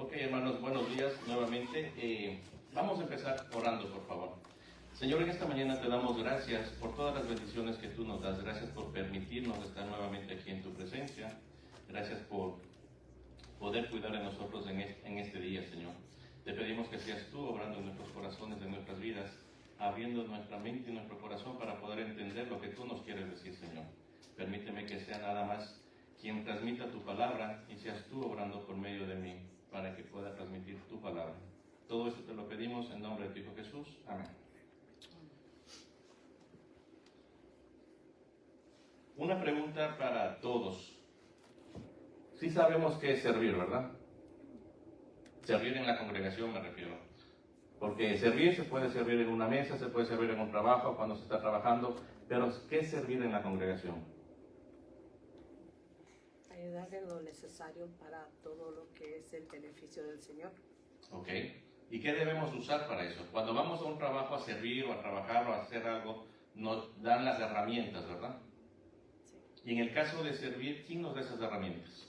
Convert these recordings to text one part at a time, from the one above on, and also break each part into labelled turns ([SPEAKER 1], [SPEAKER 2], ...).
[SPEAKER 1] Ok, hermanos, buenos días nuevamente. Vamos a empezar orando, por favor. Señor, en esta mañana te damos gracias por todas las bendiciones que tú nos das. Gracias por permitirnos estar nuevamente aquí en tu presencia. Gracias por poder cuidar de nosotros en este día, Señor. Te pedimos que seas tú obrando en nuestros corazones, en nuestras vidas, abriendo nuestra mente y nuestro corazón para poder entender lo que tú nos quieres decir, Señor. Permíteme que sea nada más quien transmita tu palabra y seas tú obrando por medio de mí para que pueda transmitir tu palabra. Todo esto te lo pedimos en nombre de tu Hijo Jesús. Amén. Una pregunta para todos. Sí sabemos qué es servir, ¿verdad? Servir en la congregación me refiero. Porque servir se puede servir en una mesa, se puede servir en un trabajo, cuando se está trabajando, pero ¿qué es servir en la congregación?
[SPEAKER 2] Ayudar en lo necesario para todo lo que es el beneficio del Señor.
[SPEAKER 1] Ok. ¿Y qué debemos usar para eso? Cuando vamos a un trabajo a servir o a trabajar o a hacer algo, nos dan las herramientas, ¿verdad?
[SPEAKER 2] Sí.
[SPEAKER 1] Y en el caso de servir, ¿quién nos da esas herramientas?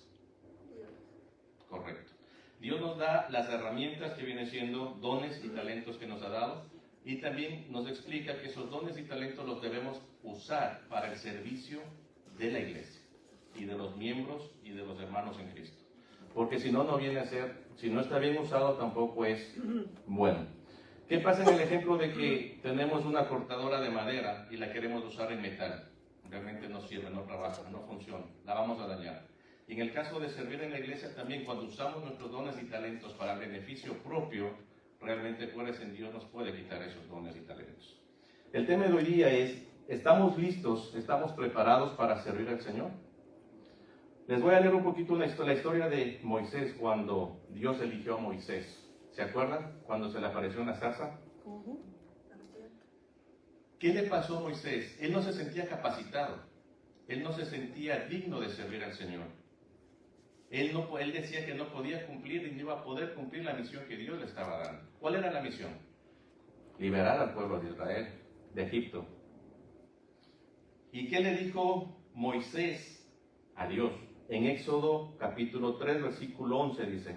[SPEAKER 1] Correcto. Dios nos da las herramientas que vienen siendo dones y talentos que nos ha dado, y también nos explica que esos dones y talentos los debemos usar para el servicio de la iglesia y de los miembros y de los hermanos en Cristo. Porque si no, no viene a ser, si no está bien usado, tampoco es bueno. ¿Qué pasa en el ejemplo de que tenemos una cortadora de madera y la queremos usar en metal? Realmente no sirve, no trabaja, no funciona, la vamos a dañar. Y en el caso de servir en la iglesia también, cuando usamos nuestros dones y talentos para beneficio propio, realmente fuerza en Dios nos puede quitar esos dones y talentos. El tema de hoy día es, ¿estamos listos, estamos preparados para servir al Señor? Les voy a leer un poquito la historia de Moisés cuando Dios eligió a Moisés. ¿Se acuerdan? Cuando se le apareció una zarza. ¿Qué le pasó a Moisés? Él no se sentía capacitado. Él no se sentía digno de servir al Señor. Él decía que no podía cumplir y no iba a poder cumplir la misión que Dios le estaba dando. ¿Cuál era la misión? Liberar al pueblo de Israel, de Egipto. ¿Y qué le dijo Moisés a Dios? En Éxodo capítulo 3, versículo 11 dice: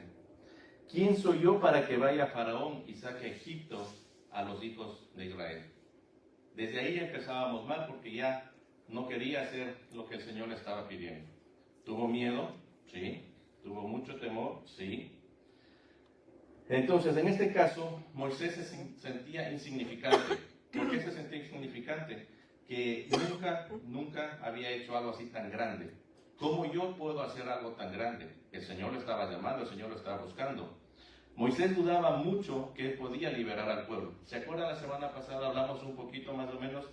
[SPEAKER 1] ¿quién soy yo para que vaya Faraón y saque a Egipto a los hijos de Israel? Desde ahí empezábamos mal porque ya no quería hacer lo que el Señor le estaba pidiendo. ¿Tuvo miedo? Sí. ¿Tuvo mucho temor? Sí. Entonces, en este caso, Moisés se sentía insignificante. ¿Por qué se sentía insignificante? Que nunca había hecho algo así tan grande. ¿Cómo yo puedo hacer algo tan grande? El Señor lo estaba llamando, el Señor lo estaba buscando. Moisés dudaba mucho que podía liberar al pueblo. ¿Se acuerdan? La semana pasada hablamos un poquito más o menos.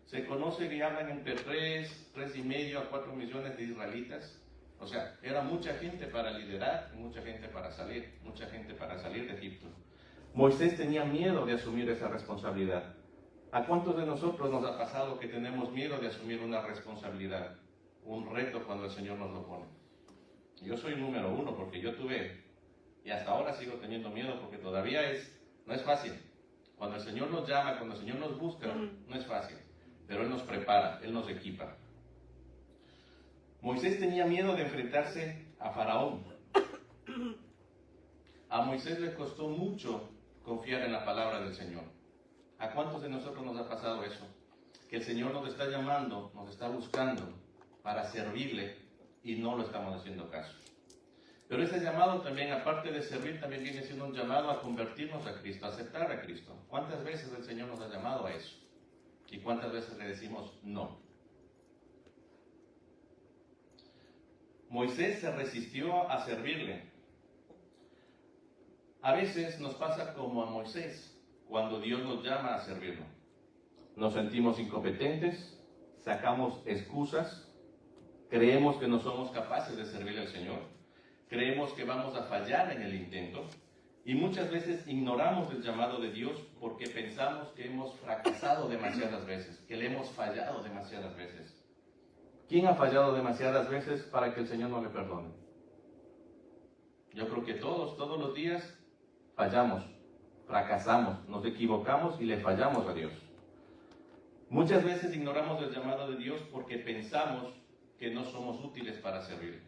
[SPEAKER 1] Se conoce que hablan entre 3,5 a 4 millones de israelitas. O sea, era mucha gente para liderar y mucha gente para salir de Egipto. Moisés tenía miedo de asumir esa responsabilidad. ¿A cuántos de nosotros nos ha pasado que tenemos miedo de asumir una responsabilidad, un reto cuando el Señor nos lo pone? Yo soy número uno porque yo tuve, y hasta ahora sigo teniendo miedo porque todavía no es fácil. Cuando el Señor nos llama, cuando el Señor nos busca, no es fácil, pero Él nos prepara, Él nos equipa. Moisés tenía miedo de enfrentarse a Faraón. A Moisés le costó mucho confiar en la palabra del Señor. ¿A cuántos de nosotros nos ha pasado eso? Que el Señor nos está llamando, nos está buscando para servirle y no lo estamos haciendo caso. Pero ese llamado también, aparte de servir, también viene siendo un llamado a convertirnos a Cristo, a aceptar a Cristo. ¿Cuántas veces el Señor nos ha llamado a eso? ¿Y cuántas veces le decimos no? Moisés se resistió a servirle. A veces nos pasa como a Moisés, cuando Dios nos llama a servirlo. Nos sentimos incompetentes, sacamos excusas, creemos que no somos capaces de servir al Señor, creemos que vamos a fallar en el intento y muchas veces ignoramos el llamado de Dios porque pensamos que hemos fracasado demasiadas veces, que le hemos fallado demasiadas veces. ¿Quién ha fallado demasiadas veces para que el Señor no le perdone? Yo creo que todos los días fallamos, fracasamos, nos equivocamos y le fallamos a Dios. Muchas veces ignoramos el llamado de Dios porque pensamos que no somos útiles para servir.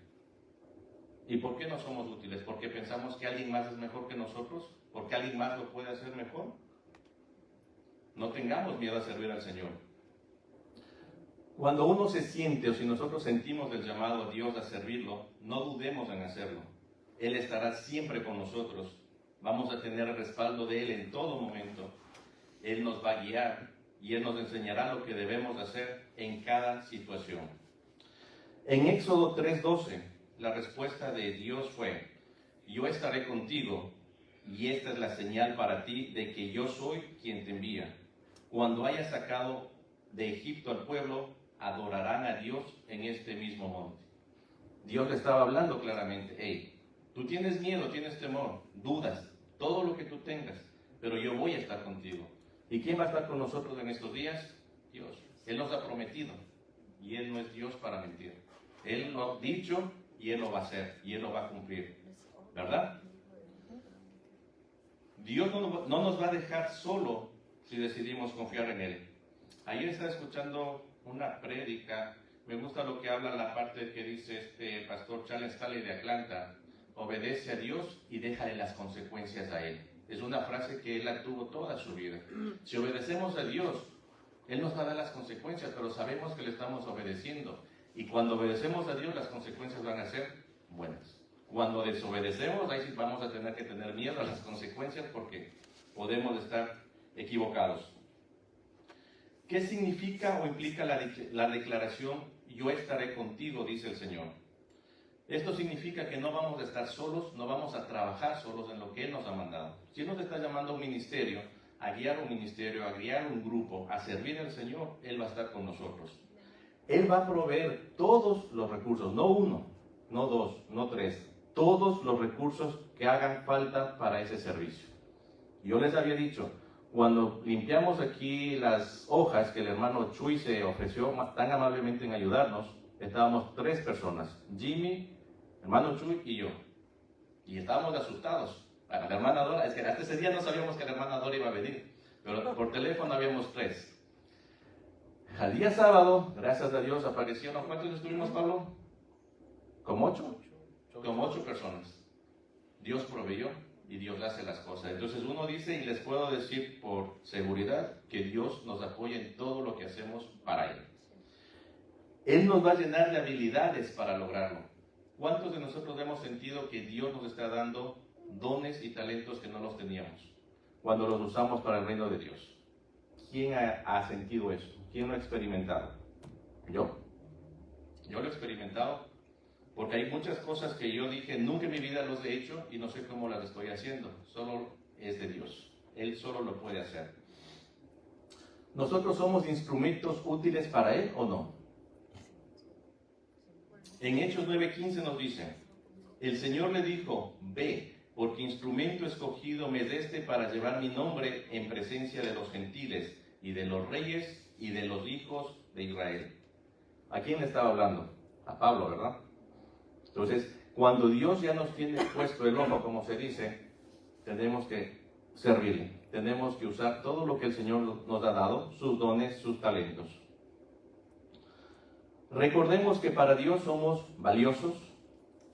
[SPEAKER 1] ¿Y por qué no somos útiles? ¿Porque pensamos que alguien más es mejor que nosotros? ¿Porque alguien más lo puede hacer mejor? No tengamos miedo a servir al Señor. Cuando uno se siente, o si nosotros sentimos el llamado a Dios a servirlo, no dudemos en hacerlo. Él estará siempre con nosotros. Vamos a tener el respaldo de Él en todo momento. Él nos va a guiar y Él nos enseñará lo que debemos hacer en cada situación. En Éxodo 3:12, la respuesta de Dios fue: yo estaré contigo y esta es la señal para ti de que yo soy quien te envía. Cuando hayas sacado de Egipto al pueblo, adorarán a Dios en este mismo monte. Dios le estaba hablando claramente: hey, tú tienes miedo, tienes temor, dudas, todo lo que tú tengas, pero yo voy a estar contigo. ¿Y quién va a estar con nosotros en estos días? Dios. Él nos ha prometido y Él no es Dios para mentir. Él lo ha dicho y Él lo va a hacer y Él lo va a cumplir, ¿verdad? Dios no nos va a dejar solo si decidimos confiar en Él. Ayer estaba escuchando una prédica, me gusta lo que habla la parte que dice este pastor Charles Stanley de Atlanta: obedece a Dios y déjale las consecuencias a Él. Es una frase que él la tuvo toda su vida. Si obedecemos a Dios, Él nos va a dar las consecuencias, pero sabemos que le estamos obedeciendo. Y cuando obedecemos a Dios, las consecuencias van a ser buenas. Cuando desobedecemos, ahí sí vamos a tener que tener miedo a las consecuencias porque podemos estar equivocados. ¿Qué significa o implica la declaración yo estaré contigo, dice el Señor? Esto significa que no vamos a estar solos, no vamos a trabajar solos en lo que Él nos ha mandado. Si Él nos está llamando a un ministerio, a guiar un ministerio, a guiar un grupo, a servir al Señor, Él va a estar con nosotros. Él va a proveer todos los recursos, no uno, no dos, no tres, todos los recursos que hagan falta para ese servicio. Yo les había dicho, cuando limpiamos aquí las hojas que el hermano Chuy se ofreció tan amablemente en ayudarnos, estábamos 3 personas, Jimmy, hermano Chuy y yo. Y estábamos asustados. La hermana Dora, es que hasta ese día no sabíamos que la hermana Dora iba a venir, pero por teléfono habíamos 3. Al día sábado, gracias a Dios, aparecieron. ¿Cuántos estuvimos, Pablo? ¿Como 8? Como 8 personas. Dios proveyó y Dios hace las cosas. Entonces uno dice, y les puedo decir por seguridad, que Dios nos apoya en todo lo que hacemos para Él. Él nos va a llenar de habilidades para lograrlo. ¿Cuántos de nosotros hemos sentido que Dios nos está dando dones y talentos que no los teníamos cuando los usamos para el reino de Dios? ¿Quién ha sentido eso? ¿Quién lo ha experimentado? Yo. Yo lo he experimentado porque hay muchas cosas que yo dije, nunca en mi vida los he hecho y no sé cómo las estoy haciendo. Solo es de Dios. Él solo lo puede hacer. ¿Nosotros somos instrumentos útiles para Él o no? En Hechos 9:15 nos dice: el Señor le dijo, ve, porque instrumento escogido me es este para llevar mi nombre en presencia de los gentiles y de los reyes y de los hijos de Israel. ¿A quién le estaba hablando? A Pablo, ¿verdad? Entonces, cuando Dios ya nos tiene puesto el ojo, como se dice, tenemos que servirle. Tenemos que usar todo lo que el Señor nos ha dado, sus dones, sus talentos. Recordemos que para Dios somos valiosos,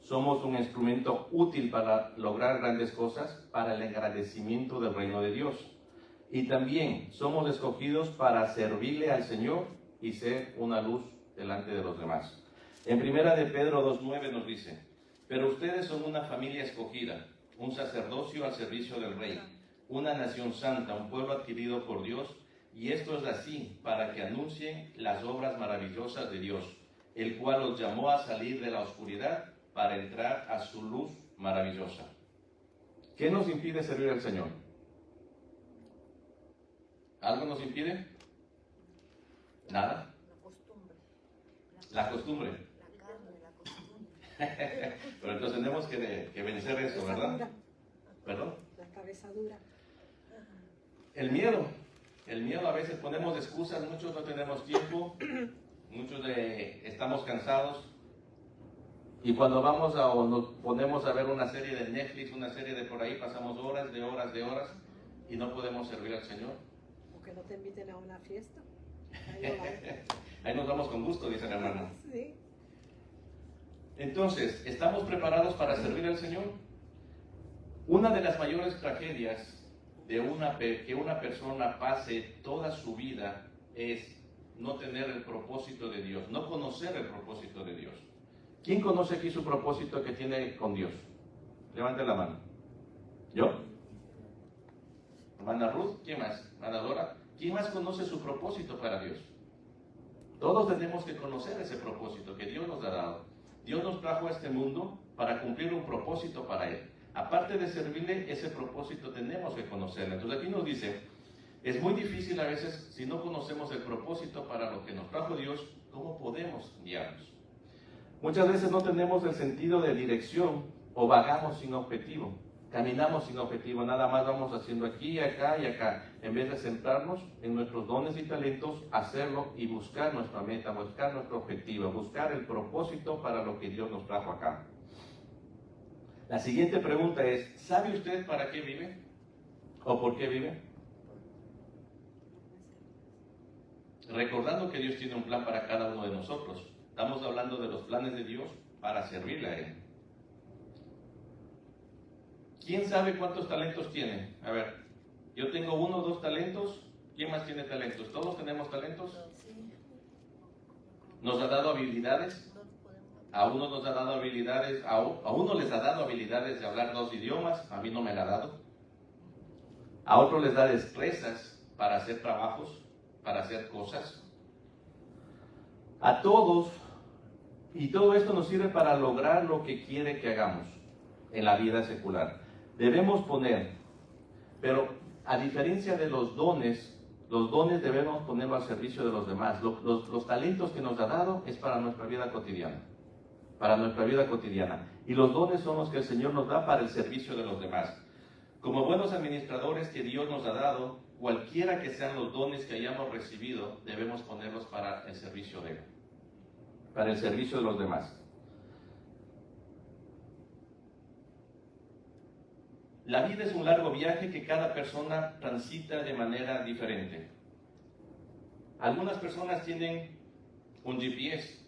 [SPEAKER 1] somos un instrumento útil para lograr grandes cosas, para el engrandecimiento del reino de Dios. Y también somos escogidos para servirle al Señor y ser una luz delante de los demás. En 1 de Pedro 2:9 nos dice: pero ustedes son una familia escogida, un sacerdocio al servicio del Rey, una nación santa, un pueblo adquirido por Dios. Y esto es así, para que anuncien las obras maravillosas de Dios, el cual los llamó a salir de la oscuridad para entrar a su luz maravillosa. ¿Qué nos impide servir al Señor? ¿Algo nos impide? ¿Nada? La costumbre.
[SPEAKER 2] La carne, la costumbre.
[SPEAKER 1] Pero entonces tenemos que vencer eso, ¿verdad? ¿Perdón?
[SPEAKER 2] La cabeza dura.
[SPEAKER 1] El miedo. El miedo, a veces ponemos excusas, muchos no tenemos tiempo, muchos estamos cansados. Y cuando vamos o nos ponemos a ver una serie de Netflix, una serie de por ahí, pasamos horas y no podemos servir al Señor.
[SPEAKER 2] O que no te inviten a una fiesta.
[SPEAKER 1] Ahí nos vamos con gusto, dice el hermano.
[SPEAKER 2] Sí.
[SPEAKER 1] Entonces, ¿estamos preparados para servir al Señor? Una de las mayores tragedias de que una persona pase toda su vida es no tener el propósito de Dios, no conocer el propósito de Dios. ¿Quién conoce aquí su propósito que tiene con Dios? Levante la mano. ¿Yo? Hermana Ruth, ¿quién más? Hermana Dora, ¿quién más conoce su propósito para Dios? Todos tenemos que conocer ese propósito que Dios nos ha dado. Dios nos trajo a este mundo para cumplir un propósito para Él. Aparte de servirle, ese propósito tenemos que conocerlo. Entonces aquí nos dice, es muy difícil a veces, si no conocemos el propósito para lo que nos trajo Dios, ¿cómo podemos guiarnos? Muchas veces no tenemos el sentido de dirección o vagamos sin objetivo. Caminamos sin objetivo, nada más vamos haciendo aquí, acá y acá. En vez de centrarnos en nuestros dones y talentos, hacerlo y buscar nuestra meta, buscar nuestro objetivo, buscar el propósito para lo que Dios nos trajo acá. La siguiente pregunta es, ¿sabe usted para qué vive? ¿O por qué vive? Recordando que Dios tiene un plan para cada uno de nosotros. Estamos hablando de los planes de Dios para servirle a Él. ¿Quién sabe cuántos talentos tiene? A ver, yo tengo 1 o 2 talentos. ¿Quién más tiene talentos? ¿Todos tenemos talentos? ¿Nos ha dado habilidades? A uno nos ha dado habilidades, a uno les ha dado habilidades de hablar 2 idiomas, a mí no me la ha dado. A otro les da destrezas para hacer trabajos, para hacer cosas. A todos, y todo esto nos sirve para lograr lo que quiere que hagamos en la vida secular. Debemos poner, pero a diferencia de los dones debemos ponerlo al servicio de los demás. Los talentos que nos ha dado es para nuestra vida cotidiana. Para nuestra vida cotidiana. Y los dones son los que el Señor nos da para el servicio de los demás. Como buenos administradores que Dios nos ha dado, cualquiera que sean los dones que hayamos recibido, debemos ponerlos para el servicio de Él. Para el servicio de los demás. La vida es un largo viaje que cada persona transita de manera diferente. Algunas personas tienen un GPS,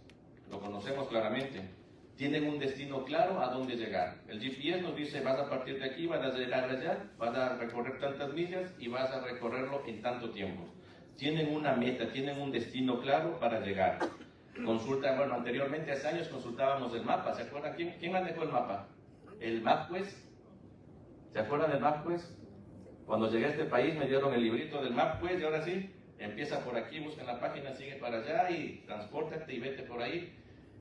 [SPEAKER 1] lo conocemos claramente. Tienen un destino claro a dónde llegar. El GPS nos dice, vas a partir de aquí, vas a llegar allá, vas a recorrer tantas millas y vas a recorrerlo en tanto tiempo. Tienen una meta, tienen un destino claro para llegar. Consulta, anteriormente hace años consultábamos el mapa. ¿Se acuerdan? ¿Quién manejó el mapa? ¿El MapQuest? ¿Se acuerdan del MapQuest? Cuando llegué a este país me dieron el librito del MapQuest y ahora sí, empieza por aquí, busca en la página, sigue para allá y transpórtate y vete por ahí.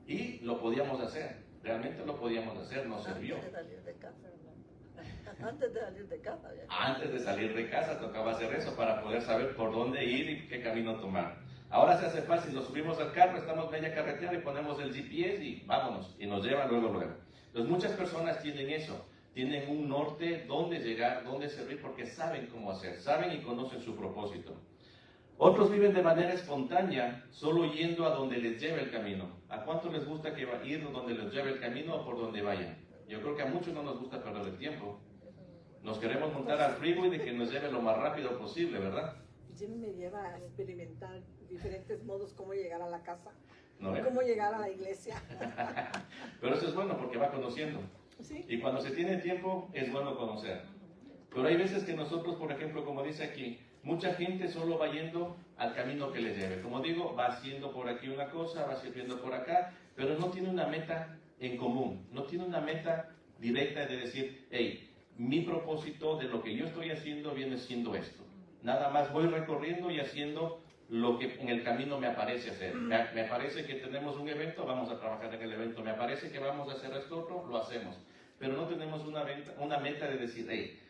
[SPEAKER 1] Y lo podíamos hacer, realmente lo podíamos hacer, nos sirvió.
[SPEAKER 3] Antes de salir de casa, hermano. Antes de salir de casa.
[SPEAKER 1] Antes de salir de casa tocaba hacer eso para poder saber por dónde ir y qué camino tomar. Ahora se hace fácil, nos subimos al carro, estamos media carretera y ponemos el GPS y vámonos, y nos lleva luego. Entonces muchas personas tienen eso, tienen un norte, dónde llegar, dónde servir, porque saben cómo hacer, saben y conocen su propósito. Otros viven de manera espontánea, solo yendo a donde les lleve el camino. ¿A cuánto les gusta ir donde les lleve el camino o por donde vayan? Yo creo que a muchos no nos gusta perder el tiempo. Nos queremos montar al freeway de que nos lleve lo más rápido posible, ¿verdad?
[SPEAKER 2] Jim me lleva a experimentar diferentes modos cómo llegar a la casa,
[SPEAKER 1] ¿No ve?
[SPEAKER 2] cómo llegar a la iglesia.
[SPEAKER 1] Pero eso es bueno porque va conociendo.
[SPEAKER 2] ¿Sí?
[SPEAKER 1] Y cuando se tiene tiempo es bueno conocer. Pero hay veces que nosotros, por ejemplo, como dice aquí, mucha gente solo va yendo al camino que le lleve. Como digo, va haciendo por aquí una cosa, va sirviendo por acá, pero no tiene una meta en común, no tiene una meta directa de decir, hey, mi propósito de lo que yo estoy haciendo viene siendo esto. Nada más voy recorriendo y haciendo lo que en el camino me aparece hacer. Me parece que tenemos un evento, vamos a trabajar en el evento. Me parece que vamos a hacer esto otro, lo hacemos. Pero no tenemos una meta de decir, hey,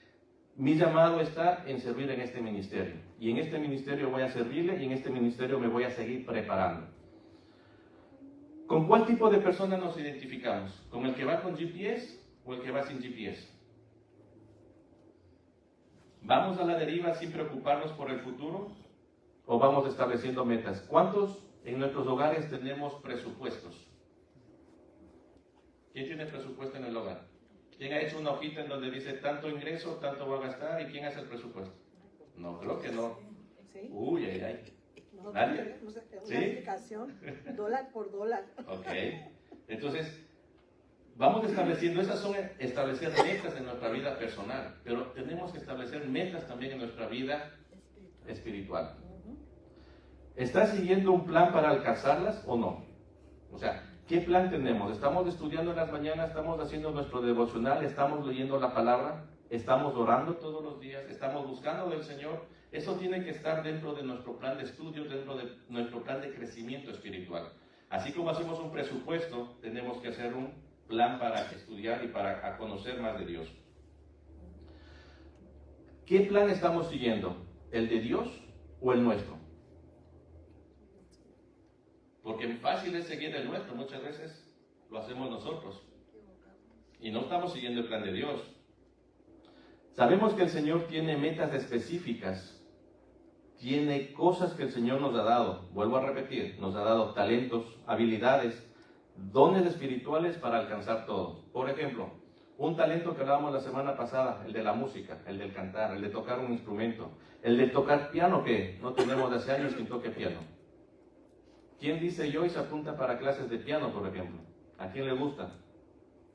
[SPEAKER 1] mi llamado está en servir en este ministerio. Y en este ministerio voy a servirle y en este ministerio me voy a seguir preparando. ¿Con cuál tipo de persona nos identificamos? ¿Con el que va con GPS o el que va sin GPS? ¿Vamos a la deriva sin preocuparnos por el futuro? ¿O vamos estableciendo metas? ¿Cuántos en nuestros hogares tenemos presupuestos? ¿Quién tiene presupuesto en el hogar? ¿Quién ha hecho una hojita en donde dice tanto ingreso, tanto va a gastar y quién hace el presupuesto? No, creo que no.
[SPEAKER 2] ¿Sí?
[SPEAKER 1] Uy, ay, ay.
[SPEAKER 2] Nosotros
[SPEAKER 1] ¿Nadie?
[SPEAKER 2] tenemos una
[SPEAKER 1] ¿Sí?
[SPEAKER 2] aplicación, dólar por dólar.
[SPEAKER 1] Ok. Entonces, vamos estableciendo, esas son establecer metas en nuestra vida personal, pero tenemos que establecer metas también en nuestra vida espiritual. ¿Estás siguiendo un plan para alcanzarlas o no? O sea, ¿qué plan tenemos? ¿Estamos estudiando en las mañanas? ¿Estamos haciendo nuestro devocional? ¿Estamos leyendo la palabra? ¿Estamos orando todos los días? ¿Estamos buscando del Señor? Eso tiene que estar dentro de nuestro plan de estudio, dentro de nuestro plan de crecimiento espiritual. Así como hacemos un presupuesto, tenemos que hacer un plan para estudiar y para conocer más de Dios. ¿Qué plan estamos siguiendo? ¿El de Dios o el nuestro? Porque fácil es seguir el nuestro, muchas veces lo hacemos nosotros y no estamos siguiendo el plan de Dios. Sabemos que el Señor tiene metas específicas, tiene cosas que el Señor nos ha dado. Vuelvo a repetir, nos ha dado talentos, habilidades, dones espirituales para alcanzar todo. Por ejemplo, un talento que hablábamos la semana pasada, el de la música, el del cantar, el de tocar un instrumento, el de tocar piano, que no tenemos de hace años quien toque piano. ¿Quién dice yo y se apunta para clases de piano, por ejemplo? ¿A quién le gusta?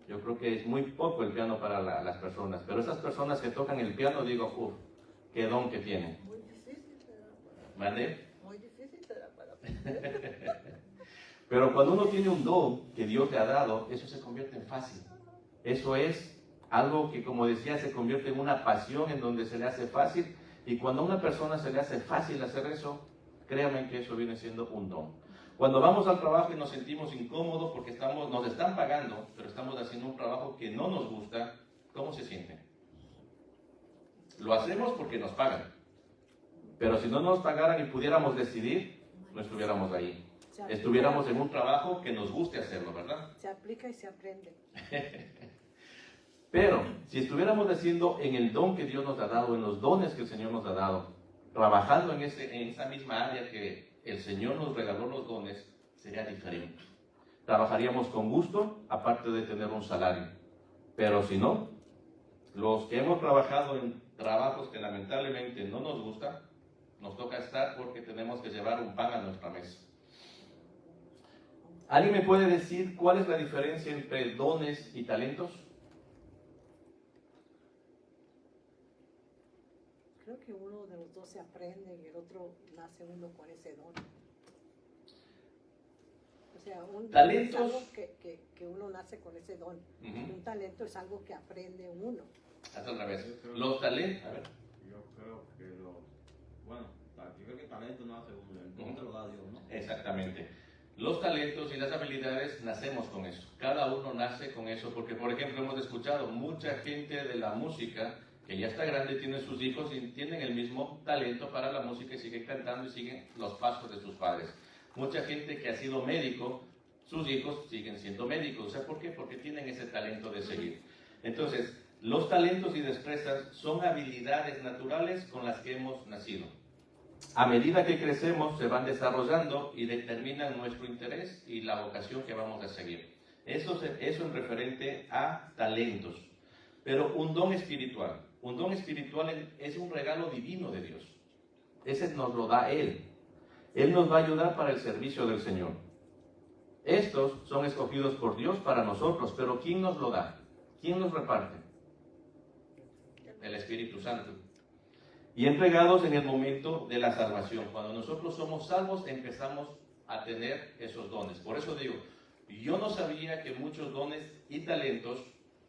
[SPEAKER 1] Yo creo que es muy poco el piano para las personas, pero esas personas que tocan el piano, digo, uff, qué don que tienen.
[SPEAKER 3] Muy difícil será
[SPEAKER 1] ¿Vale?
[SPEAKER 3] Muy difícil será para aprender.
[SPEAKER 1] Pero cuando uno tiene un don que Dios le ha dado, eso se convierte en fácil. Eso es algo que, como decía, se convierte en una pasión en donde se le hace fácil. Y cuando a una persona se le hace fácil hacer eso, créanme que eso viene siendo un don. Cuando vamos al trabajo y nos sentimos incómodos porque nos están pagando, pero estamos haciendo un trabajo que no nos gusta, ¿cómo se siente? Lo hacemos porque nos pagan. Pero si no nos pagaran y pudiéramos decidir, no estuviéramos ahí. Estuviéramos en un trabajo que nos guste hacerlo, ¿verdad?
[SPEAKER 2] Se aplica y se aprende.
[SPEAKER 1] Pero si estuviéramos haciendo en el don que Dios nos ha dado, en los dones que el Señor nos ha dado, trabajando en esa misma área que el Señor nos regaló los dones, sería diferente. Trabajaríamos con gusto, aparte de tener un salario. Pero si no, los que hemos trabajado en trabajos que lamentablemente no nos gustan, nos toca estar porque tenemos que llevar un pan a nuestra mesa. ¿Alguien me puede decir cuál es la diferencia entre dones y talentos?
[SPEAKER 2] Creo que uno de los dos se aprende y el otro nace uno con ese don. O sea, un
[SPEAKER 1] Talentos.
[SPEAKER 2] don es algo que uno nace con ese don. Un talento es algo que aprende uno.
[SPEAKER 1] Hasta al revés. Los talentos. A ver.
[SPEAKER 4] Yo creo que yo creo que talento no hace uno, el don te lo da Dios, ¿no?
[SPEAKER 1] Exactamente. Los talentos y las habilidades nacemos con eso. Cada uno nace con eso porque, por ejemplo, hemos escuchado mucha gente de la música que ya está grande, tiene sus hijos y tienen el mismo talento para la música y siguen cantando y siguen los pasos de sus padres. Mucha gente que ha sido médico, sus hijos siguen siendo médicos. O sea, ¿por qué? Porque tienen ese talento de seguir. Entonces, los talentos y destrezas son habilidades naturales con las que hemos nacido. A medida que crecemos, se van desarrollando y determinan nuestro interés y la vocación que vamos a seguir. Eso en referente a talentos. Pero un don espiritual es un regalo divino de Dios. Ese nos lo da Él. Él nos va a ayudar para el servicio del Señor. Estos son escogidos por Dios para nosotros, pero ¿quién nos lo da? ¿Quién los reparte? El Espíritu Santo. Y entregados en el momento de la salvación. Cuando nosotros somos salvos, empezamos a tener esos dones. Por eso digo, yo no sabía que muchos dones y talentos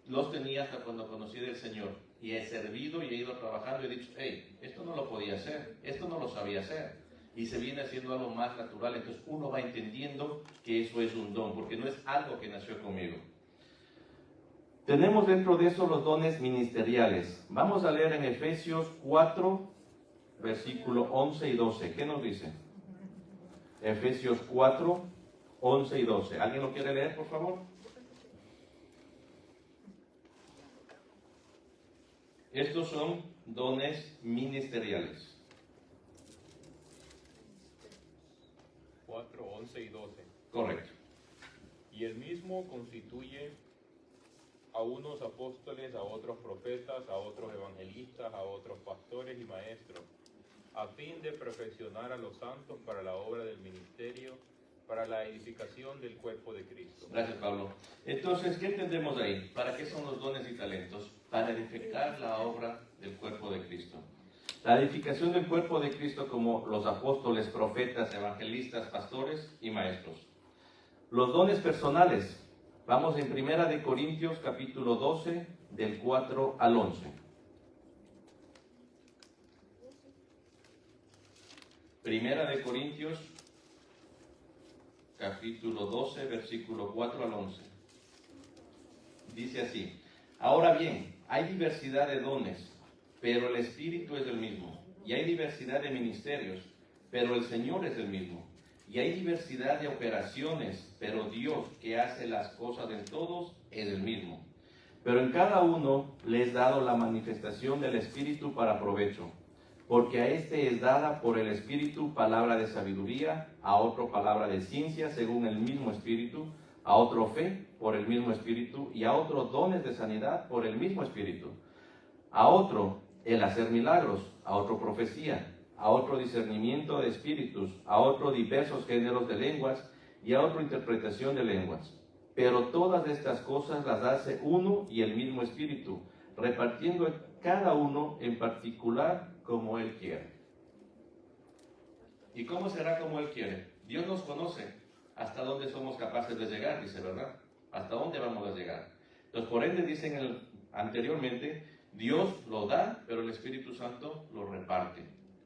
[SPEAKER 1] los tenía hasta cuando conocí del Señor. Y he servido y he ido trabajando y he dicho, hey, esto no lo podía hacer, esto no lo sabía hacer. Y se viene haciendo algo más natural. Entonces uno va entendiendo que eso es un don, porque no es algo que nació conmigo. Tenemos dentro de eso los dones ministeriales. Vamos a leer en Efesios 4, versículo 11 y 12. ¿Qué nos dice? Efesios 4, 11 y 12. ¿Alguien lo quiere leer, por favor? Estos son dones ministeriales.
[SPEAKER 5] 4, 11 y 12.
[SPEAKER 1] Correcto.
[SPEAKER 5] Y el mismo constituye a unos apóstoles, a otros profetas, a otros evangelistas, a otros pastores y maestros, a fin de perfeccionar a los santos para la obra del ministerio, para la edificación del cuerpo de Cristo.
[SPEAKER 1] Gracias, Pablo. Entonces, ¿qué entendemos ahí? ¿Para qué son los dones y talentos? Para edificar la obra del cuerpo de Cristo. La edificación del cuerpo de Cristo como los apóstoles, profetas, evangelistas, pastores y maestros. Los dones personales. Vamos en 1 Corintios capítulo 12, del 4 al 11. 1 Corintios capítulo 12, versículo 4 al 11. Dice así: ahora bien, hay diversidad de dones, pero el Espíritu es el mismo. Y hay diversidad de ministerios, pero el Señor es el mismo. Y hay diversidad de operaciones, pero Dios, que hace las cosas en todos, es el mismo. Pero en cada uno le es dado la manifestación del Espíritu para provecho. Porque a este es dada por el Espíritu palabra de sabiduría, a otro palabra de ciencia según el mismo Espíritu, a otro fe por el mismo Espíritu, y a otro dones de sanidad por el mismo Espíritu, a otro el hacer milagros, a otro profecía, a otro discernimiento de espíritus, a otro diversos géneros de lenguas, y a otro interpretación de lenguas. Pero todas estas cosas las hace uno y el mismo Espíritu, repartiendo cada uno en particular como Él quiere. ¿Y cómo será como Él quiere? Dios nos conoce hasta dónde somos capaces de llegar, dice, ¿verdad? Hasta dónde vamos a llegar. Entonces, por ende, dicen anteriormente, Dios lo da, pero el Espíritu Santo lo reparte.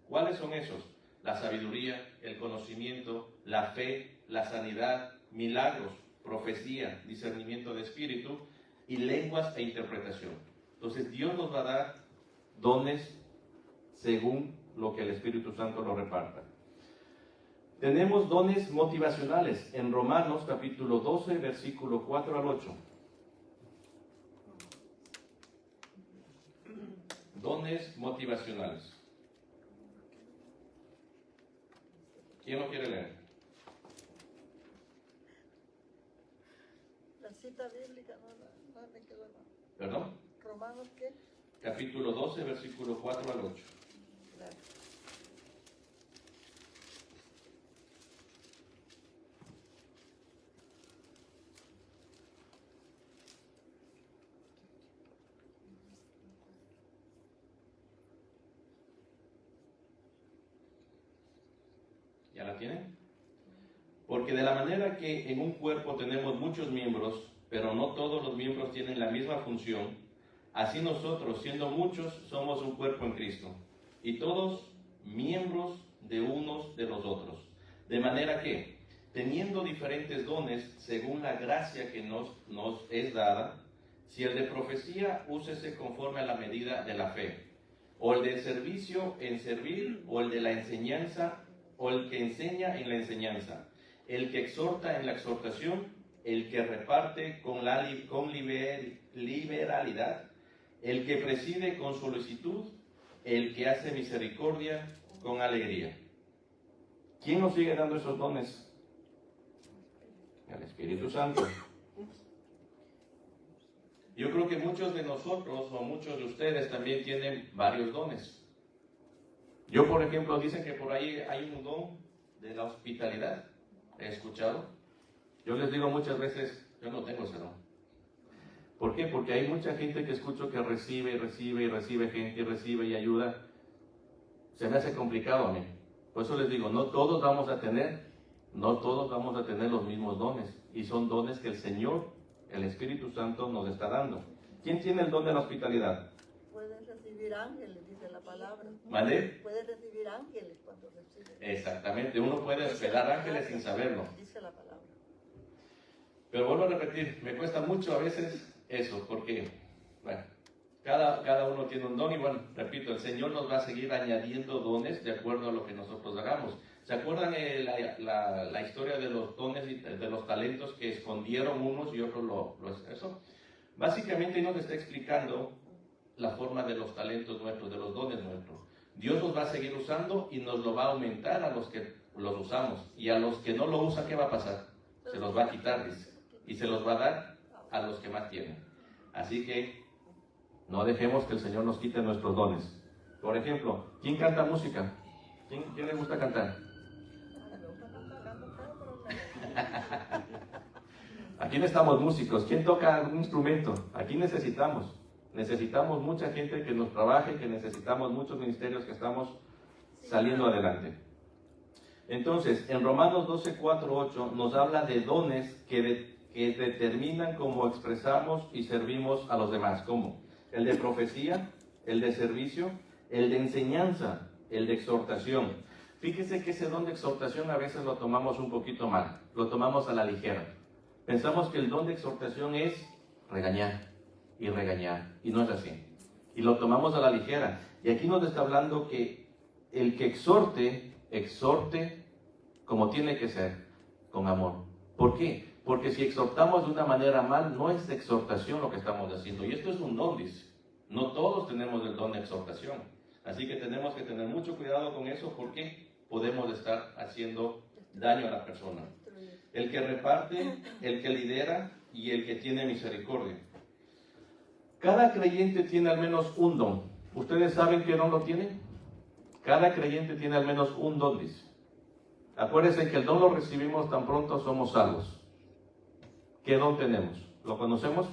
[SPEAKER 1] ¿Cuáles son esos? La sabiduría, el conocimiento, la fe, la sanidad, milagros, profecía, discernimiento de espíritu y lenguas e interpretación. Entonces, Dios nos va a dar dones según lo que el Espíritu Santo lo reparta. Tenemos dones motivacionales en Romanos capítulo 12, versículo 4 al 8. Dones motivacionales. ¿Quién lo quiere leer?
[SPEAKER 3] La cita bíblica no me quedó nada.
[SPEAKER 1] ¿Perdón?
[SPEAKER 3] ¿Romanos qué?
[SPEAKER 1] Capítulo 12, versículo 4 al 8.
[SPEAKER 3] Claro.
[SPEAKER 1] ¿Ya la tienen? Porque de la manera que en un cuerpo tenemos muchos miembros, pero no todos los miembros tienen la misma función, así nosotros, siendo muchos, somos un cuerpo en Cristo, y todos miembros de unos de los otros. De manera que, teniendo diferentes dones según la gracia que nos es dada, si el de profecía, úsese conforme a la medida de la fe, o el de servicio en servir, o el de la enseñanza, o el que enseña en la enseñanza, el que exhorta en la exhortación, el que reparte con liberalidad, el que preside con solicitud, el que hace misericordia con alegría. ¿Quién nos sigue dando esos dones? El Espíritu Santo. Yo creo que muchos de nosotros o muchos de ustedes también tienen varios dones. Yo, por ejemplo, dicen que por ahí hay un don de la hospitalidad. ¿He escuchado? Yo les digo muchas veces, yo no tengo ese don. ¿Por qué? Porque hay mucha gente que escucho que recibe y recibe y recibe gente y recibe y ayuda. Se me hace complicado a mí. Por eso les digo, no todos vamos a tener los mismos dones. Y son dones que el Señor, el Espíritu Santo, nos está dando. ¿Quién tiene el don de la hospitalidad?
[SPEAKER 3] Pueden recibir ángeles, dice la palabra.
[SPEAKER 1] ¿Vale?
[SPEAKER 3] Pueden recibir ángeles cuando reciben.
[SPEAKER 1] Exactamente, uno puede hospedar ángeles sin saberlo.
[SPEAKER 3] Dice la palabra.
[SPEAKER 1] Pero vuelvo a repetir, me cuesta mucho a veces eso, porque, bueno, cada uno tiene un don y bueno, repito, el Señor nos va a seguir añadiendo dones de acuerdo a lo que nosotros hagamos. ¿Se acuerdan la historia de los dones y de los talentos que escondieron unos y otros eso? Básicamente nos está explicando la forma de los talentos nuestros, de los dones nuestros. Dios los va a seguir usando y nos lo va a aumentar a los que los usamos. Y a los que no lo usan, ¿qué va a pasar? Se los va a quitar, dice. Y se los va a dar a los que más tienen. Así que no dejemos que el Señor nos quite nuestros dones. Por ejemplo, ¿quién canta música? ¿Quién le gusta cantar? Aquí necesitamos músicos. ¿Quién toca algún instrumento? Aquí necesitamos mucha gente que nos trabaje, que necesitamos muchos ministerios que estamos saliendo adelante. Entonces, en Romanos 12, 4, 8 nos habla de dones que determinan cómo expresamos y servimos a los demás. ¿Cómo? El de profecía, el de servicio, el de enseñanza, el de exhortación. Fíjese que ese don de exhortación a veces lo tomamos un poquito mal, lo tomamos a la ligera. Pensamos que el don de exhortación es regañar, y no es así. Y lo tomamos a la ligera. Y aquí nos está hablando que el que exhorte como tiene que ser, con amor. ¿Por qué? Porque si exhortamos de una manera mal, no es exhortación lo que estamos haciendo. Y esto es un don, dice. No todos tenemos el don de exhortación. Así que tenemos que tener mucho cuidado con eso porque podemos estar haciendo daño a la persona. El que reparte, el que lidera y el que tiene misericordia. Cada creyente tiene al menos un don. ¿Ustedes saben qué don lo tiene? Cada creyente tiene al menos un don, dice. Acuérdense que el don lo recibimos tan pronto somos salvos. ¿Qué don tenemos? ¿Lo conocemos?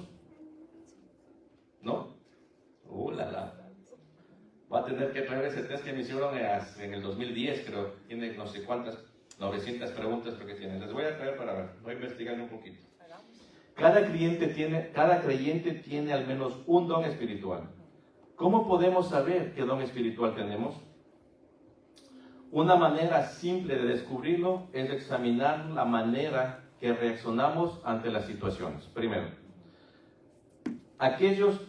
[SPEAKER 1] ¿No? La. Va a tener que traer ese test que me hicieron en el 2010, creo. Tiene no sé cuántas, 900 preguntas creo que tiene. Les voy a traer para ver. Voy a investigar un poquito. Cada creyente tiene al menos un don espiritual. ¿Cómo podemos saber qué don espiritual tenemos? Una manera simple de descubrirlo es examinar la manera que reaccionamos ante las situaciones. Primero, aquellos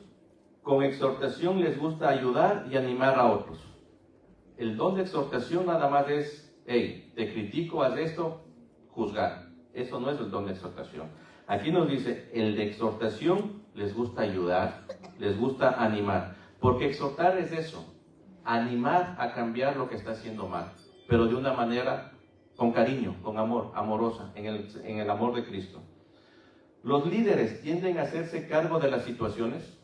[SPEAKER 1] con exhortación les gusta ayudar y animar a otros. El don de exhortación nada más es, hey, te critico, haz esto, juzgar. Eso no es el don de exhortación. Aquí nos dice, el de exhortación les gusta ayudar, les gusta animar. Porque exhortar es eso, animar a cambiar lo que está haciendo mal, pero de una manera con cariño, con amor, amorosa, en el amor de Cristo. Los líderes tienden a hacerse cargo de las situaciones.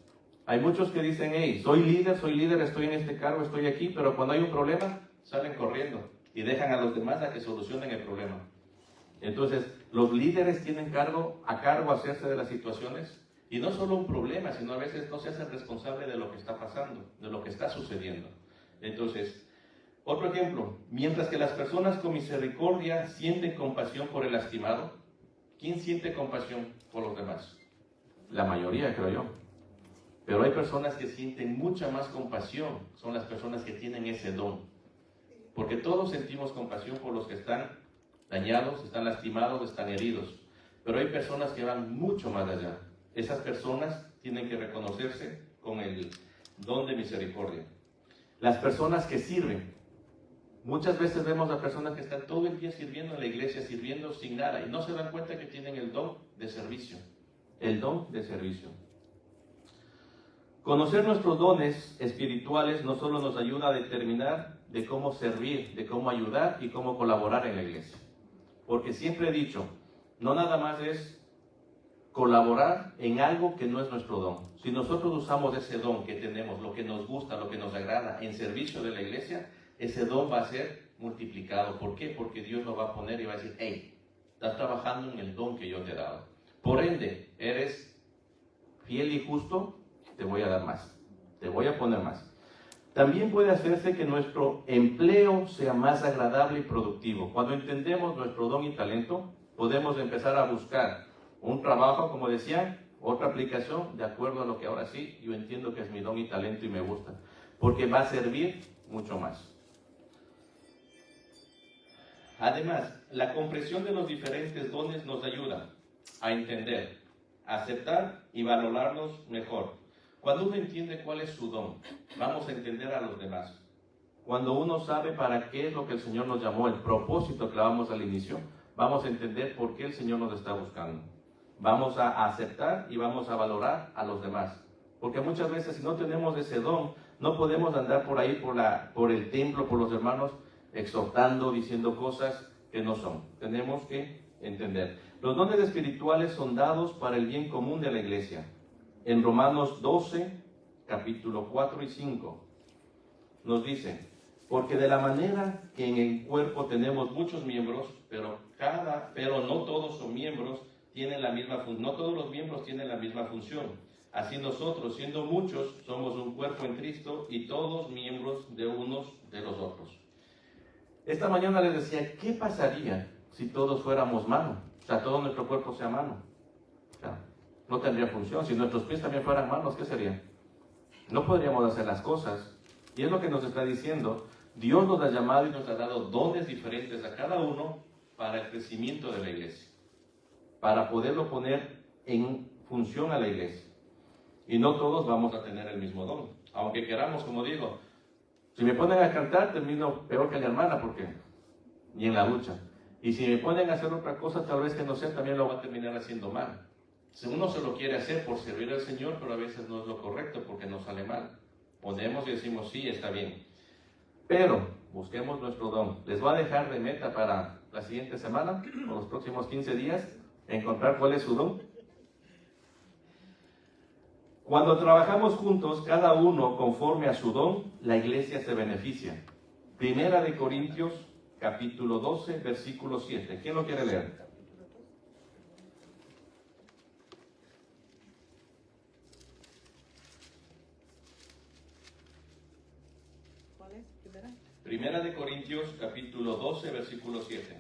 [SPEAKER 1] Hay muchos que dicen, hey, soy líder, estoy en este cargo, estoy aquí, pero cuando hay un problema, salen corriendo y dejan a los demás a que solucionen el problema. Entonces, los líderes tienen a cargo hacerse de las situaciones, y no solo un problema, sino a veces no se hacen responsable de lo que está pasando, de lo que está sucediendo. Entonces, otro ejemplo, mientras que las personas con misericordia sienten compasión por el lastimado, ¿quién siente compasión por los demás? La mayoría, creo yo. Pero hay personas que sienten mucha más compasión, son las personas que tienen ese don. Porque todos sentimos compasión por los que están dañados, están lastimados, están heridos. Pero hay personas que van mucho más allá. Esas personas tienen que reconocerse con el don de misericordia. Las personas que sirven. Muchas veces vemos a personas que están todo el día sirviendo en la iglesia, sirviendo sin nada, y no se dan cuenta que tienen el don de servicio. El don de servicio. Conocer nuestros dones espirituales no solo nos ayuda a determinar de cómo servir, de cómo ayudar y cómo colaborar en la iglesia. Porque siempre he dicho, no nada más es colaborar en algo que no es nuestro don. Si nosotros usamos ese don que tenemos, lo que nos gusta, lo que nos agrada, en servicio de la iglesia, ese don va a ser multiplicado. ¿Por qué? Porque Dios lo va a poner y va a decir, hey, estás trabajando en el don que yo te he dado. Por ende, eres fiel y justo, te voy a dar más, te voy a poner más. También puede hacerse que nuestro empleo sea más agradable y productivo. Cuando entendemos nuestro don y talento, podemos empezar a buscar un trabajo, como decían, otra aplicación, de acuerdo a lo que ahora sí, yo entiendo que es mi don y talento y me gusta, porque va a servir mucho más. Además, la comprensión de los diferentes dones nos ayuda a entender, a aceptar y valorarlos mejor. Cuando uno entiende cuál es su don, vamos a entender a los demás. Cuando uno sabe para qué es lo que el Señor nos llamó, el propósito que hablábamos al inicio, vamos a entender por qué el Señor nos está buscando. Vamos a aceptar y vamos a valorar a los demás. Porque muchas veces si no tenemos ese don, no podemos andar por ahí, por el templo, por los hermanos, exhortando, diciendo cosas que no son. Tenemos que entender. Los dones espirituales son dados para el bien común de la iglesia. En Romanos 12, capítulo 4 y 5, nos dice, porque de la manera que en el cuerpo tenemos muchos miembros, pero no todos son miembros, tienen la misma función, no todos los miembros tienen la misma función. Así nosotros, siendo muchos, somos un cuerpo en Cristo y todos miembros de unos de los otros. Esta mañana les decía, ¿qué pasaría si todos fuéramos mano? O sea, todo nuestro cuerpo sea mano. O sea, no tendría función. Si nuestros pies también fueran manos, ¿qué sería? No podríamos hacer las cosas. Y es lo que nos está diciendo. Dios nos ha llamado y nos ha dado dones diferentes a cada uno para el crecimiento de la iglesia, para poderlo poner en función a la iglesia. Y no todos vamos a tener el mismo don. Aunque queramos, como digo, si me ponen a cantar, termino peor que la hermana, porque ni en la lucha. Y si me ponen a hacer otra cosa, tal vez que no sé, también lo va a terminar haciendo mal. Si uno se lo quiere hacer por servir al Señor, pero a veces no es lo correcto porque nos sale mal. Ponemos y decimos, sí, está bien. Pero busquemos nuestro don. Les voy a dejar de meta para la siguiente semana, o los próximos 15 días, encontrar cuál es su don. Cuando trabajamos juntos, cada uno conforme a su don, la iglesia se beneficia. Primera de Corintios, capítulo 12, versículo 7. ¿Quién lo quiere leer?
[SPEAKER 2] ¿Cuál es? ¿Primera?
[SPEAKER 1] Primera de Corintios, capítulo 12, versículo 7.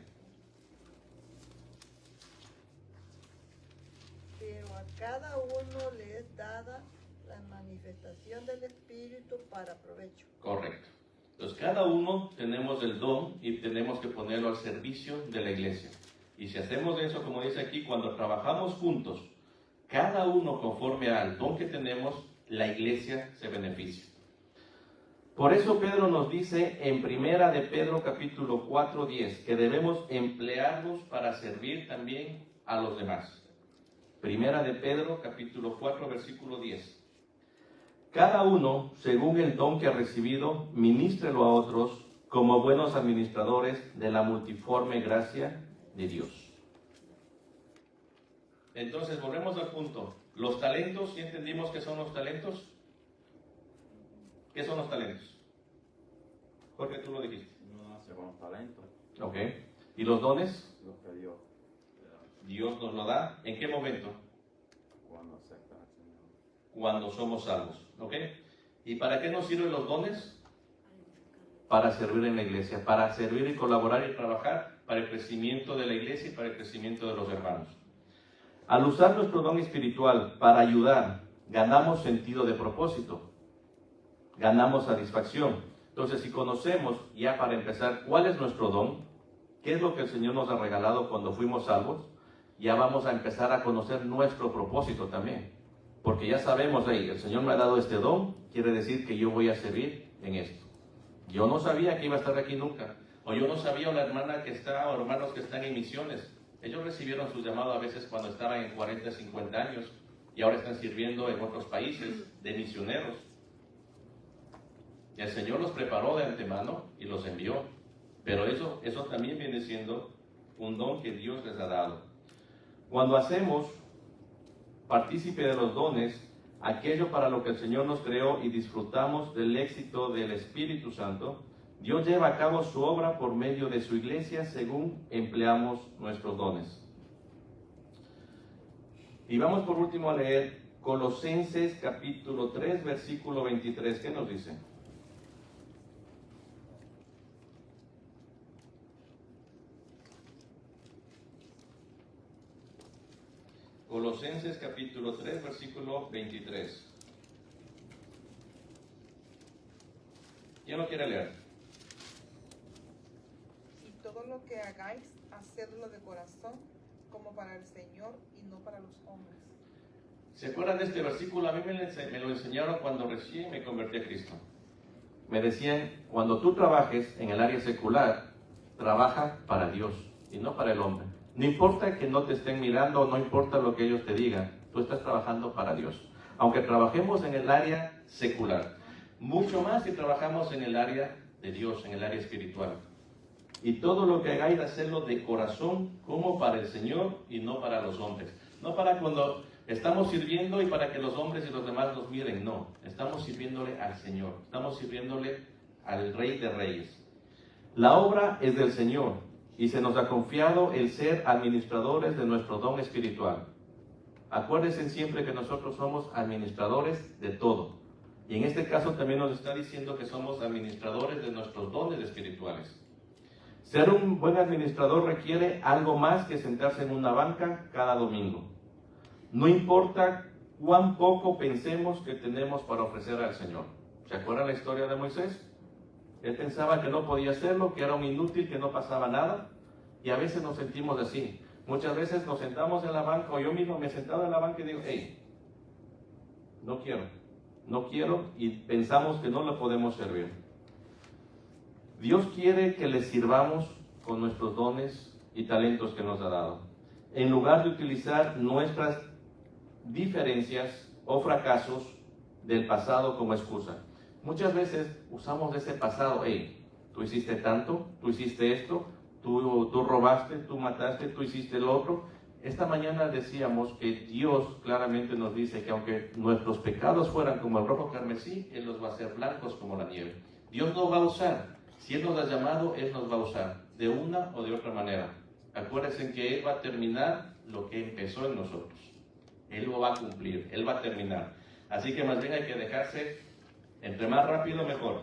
[SPEAKER 3] Pero a cada uno le es dada la manifestación del Espíritu para provecho.
[SPEAKER 1] Correcto. Entonces, cada uno tenemos el don y tenemos que ponerlo al servicio de la iglesia. Y si hacemos eso, como dice aquí, cuando trabajamos juntos, cada uno conforme al don que tenemos, la iglesia se beneficia. Por eso Pedro nos dice en Primera de Pedro capítulo 4, 10, que debemos emplearlos para servir también a los demás. Primera de Pedro capítulo 4, versículo 10. Cada uno, según el don que ha recibido, ministrelo a otros como buenos administradores de la multiforme gracia de Dios. Entonces, volvemos al punto. Los talentos, ¿sí entendimos qué son los talentos? ¿Qué son los talentos? Jorge, tú lo dijiste.
[SPEAKER 4] Uno nace con los talentos,
[SPEAKER 1] Ok. ¿Y los dones?
[SPEAKER 4] los que Dios le da
[SPEAKER 1] Dios nos lo da. ¿En qué momento?
[SPEAKER 4] cuando acepta al Señor.
[SPEAKER 1] Cuando somos salvos. ¿Ok? ¿Y para qué nos sirven los dones? Para servir en la iglesia, para servir y colaborar y trabajar para el crecimiento de la iglesia y para el crecimiento de los hermanos. Al usar nuestro don espiritual para ayudar, ganamos sentido de propósito, ganamos satisfacción. Entonces, si conocemos, ya para empezar, cuál es nuestro don, qué es lo que el Señor nos ha regalado cuando fuimos salvos, ya vamos a empezar a conocer nuestro propósito también. Porque ya sabemos, el Señor me ha dado este don, quiere decir que yo voy a servir en esto. Yo no sabía que iba a estar aquí nunca, o yo no sabía la hermana que está, o hermanos que están en misiones. Ellos recibieron su llamado a veces cuando estaban en 40, 50 años, y ahora están sirviendo en otros países de misioneros. Y el Señor los preparó de antemano y los envió. Pero eso también viene siendo un don que Dios les ha dado. Cuando hacemos partícipe de los dones, aquello para lo que el Señor nos creó y disfrutamos del éxito del Espíritu Santo, Dios lleva a cabo su obra por medio de su iglesia según empleamos nuestros dones. Y vamos por último a leer Colosenses capítulo 3, versículo 23. ¿Qué nos dice? Colosenses capítulo 3, versículo 23. ¿Quién lo quiere leer?
[SPEAKER 6] Y todo lo que hagáis, hacedlo de corazón, como para el Señor y no para los hombres.
[SPEAKER 1] ¿Se acuerdan de este versículo? A mí me lo enseñaron cuando recién me convertí a Cristo. Me decían, cuando tú trabajes en el área secular, trabaja para Dios y no para el hombre. No importa que no te estén mirando, no importa lo que ellos te digan, tú estás trabajando para Dios. Aunque trabajemos en el área secular, mucho más si trabajamos en el área de Dios, en el área espiritual. Y todo lo que hagáis, hacerlo de corazón, como para el Señor y no para los hombres. No para cuando estamos sirviendo y para que los hombres y los demás nos miren, no. Estamos sirviéndole al Señor, estamos sirviéndole al Rey de Reyes. La obra es del Señor y se nos ha confiado el ser administradores de nuestro don espiritual. Acuérdense siempre que nosotros somos administradores de todo. Y en este caso también nos está diciendo que somos administradores de nuestros dones espirituales. Ser un buen administrador requiere algo más que sentarse en una banca cada domingo. No importa cuán poco pensemos que tenemos para ofrecer al Señor. ¿Se acuerdan la historia de Moisés? Él pensaba que no podía hacerlo, que era un inútil, que no pasaba nada. Y a veces nos sentimos así. Muchas veces nos sentamos en la banca, o yo mismo me he sentado en la banca y digo, hey, no quiero, y pensamos que no le podemos servir. Dios quiere que le sirvamos con nuestros dones y talentos que nos ha dado, en lugar de utilizar nuestras diferencias o fracasos del pasado como excusa. Muchas veces usamos ese pasado, hey, tú hiciste tanto, tú hiciste esto, tú robaste, tú mataste, tú hiciste el otro. Esta mañana decíamos que Dios claramente nos dice que aunque nuestros pecados fueran como el rojo carmesí, Él los va a hacer blancos como la nieve. Dios nos va a usar. Si Él nos ha llamado, Él nos va a usar de una o de otra manera. Acuérdense que Él va a terminar lo que empezó en nosotros. Él lo va a cumplir, Él va a terminar. Así que más bien hay que dejarse, entre más rápido mejor.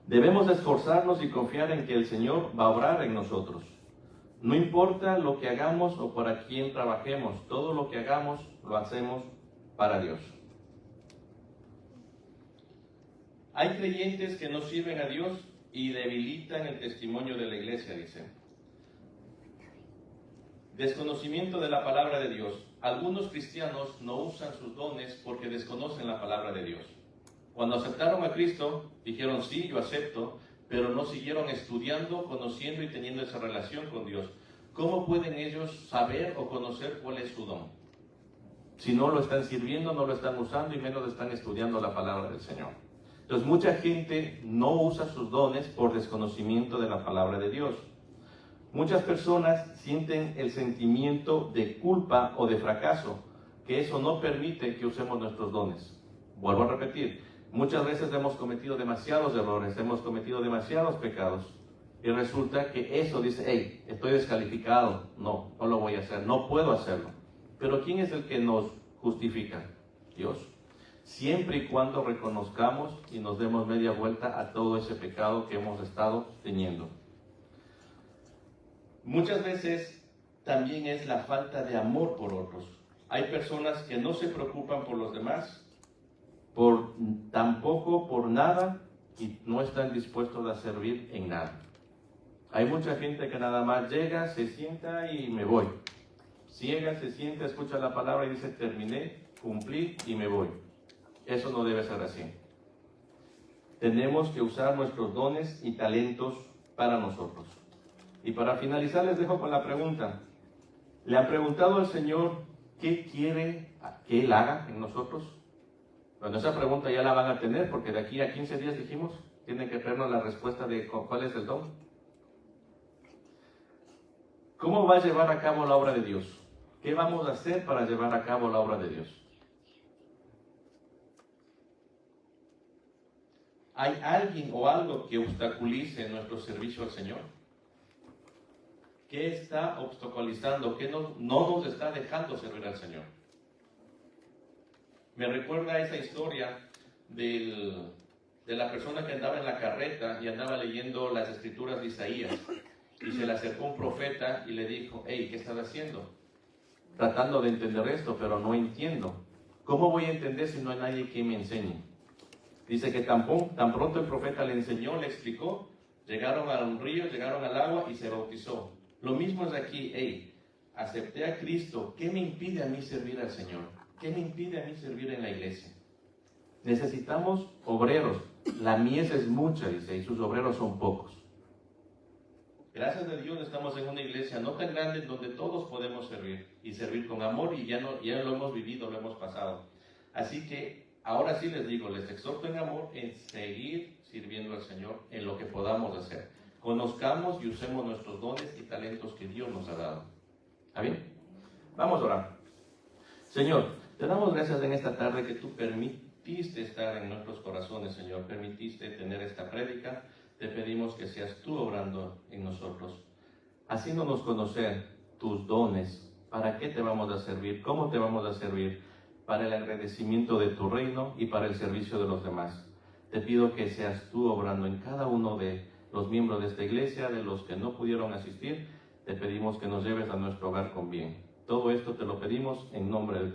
[SPEAKER 1] Debemos esforzarnos y confiar en que el Señor va a obrar en nosotros. No importa lo que hagamos o para quién trabajemos, todo lo que hagamos lo hacemos para Dios. Hay creyentes que no sirven a Dios y debilitan el testimonio de la iglesia, dice. Desconocimiento de la palabra de Dios. Algunos cristianos no usan sus dones porque desconocen la palabra de Dios. Cuando aceptaron a Cristo, dijeron, sí, yo acepto, pero no siguieron estudiando, conociendo y teniendo esa relación con Dios. ¿Cómo pueden ellos saber o conocer cuál es su don? Si no lo están sirviendo, no lo están usando y menos están estudiando la palabra del Señor. Entonces, mucha gente no usa sus dones por desconocimiento de la palabra de Dios. Muchas personas sienten el sentimiento de culpa o de fracaso, que eso no permite que usemos nuestros dones. Vuelvo a repetir, muchas veces hemos cometido demasiados errores, hemos cometido demasiados pecados, y resulta que eso dice, hey, estoy descalificado, no lo voy a hacer, no puedo hacerlo. Pero ¿quién es el que nos justifica? Dios. Siempre y cuando reconozcamos y nos demos media vuelta a todo ese pecado que hemos estado teniendo. Muchas veces también es la falta de amor por otros. Hay personas que no se preocupan por los demás, tampoco por nada, y no están dispuestos a servir en nada. Hay mucha gente que nada más llega, se sienta y me voy. Llega, se sienta, escucha la palabra y dice, terminé, cumplí y me voy. Eso no debe ser así. Tenemos que usar nuestros dones y talentos para nosotros. Y para finalizar les dejo con la pregunta. ¿Le han preguntado al Señor qué quiere que Él haga en nosotros? Bueno, esa pregunta ya la van a tener porque de aquí a 15 días dijimos, tienen que traernos la respuesta de cuál es el don. ¿Cómo va a llevar a cabo la obra de Dios? ¿Qué vamos a hacer para llevar a cabo la obra de Dios? ¿Hay alguien o algo que obstaculice nuestro servicio al Señor? ¿Qué está obstaculizando? ¿Qué no nos está dejando servir al Señor? Me recuerda esa historia de la persona que andaba en la carreta y andaba leyendo las escrituras de Isaías. Y se le acercó un profeta y le dijo, hey, ¿qué estás haciendo? Tratando de entender esto, pero no entiendo. ¿Cómo voy a entender si no hay nadie que me enseñe? Dice que tan pronto el profeta le enseñó, le explicó, llegaron a un río, llegaron al agua y se bautizó. Lo mismo es aquí, hey, acepté a Cristo, ¿qué me impide a mí servir al Señor? ¿Qué me impide a mí servir en la iglesia? Necesitamos obreros, la mies es mucha, dice, y sus obreros son pocos. Gracias a Dios estamos en una iglesia no tan grande donde todos podemos servir y servir con amor y ya lo hemos vivido, lo hemos pasado. Así que ahora sí les digo, les exhorto en amor en seguir sirviendo al Señor en lo que podamos hacer. Conozcamos y usemos nuestros dones y talentos que Dios nos ha dado. ¿Está bien? Vamos a orar. Señor, te damos gracias en esta tarde que tú permitiste estar en nuestros corazones, Señor. Permitiste tener esta prédica. Te pedimos que seas tú obrando en nosotros. haciéndonos conocer tus dones, para qué te vamos a servir, cómo te vamos a servir, para el agradecimiento de tu reino y para el servicio de los demás. Te pido que seas tú obrando en cada uno de los miembros de esta iglesia, de los que no pudieron asistir. Te pedimos que nos lleves a nuestro hogar con bien. Todo esto te lo pedimos en nombre del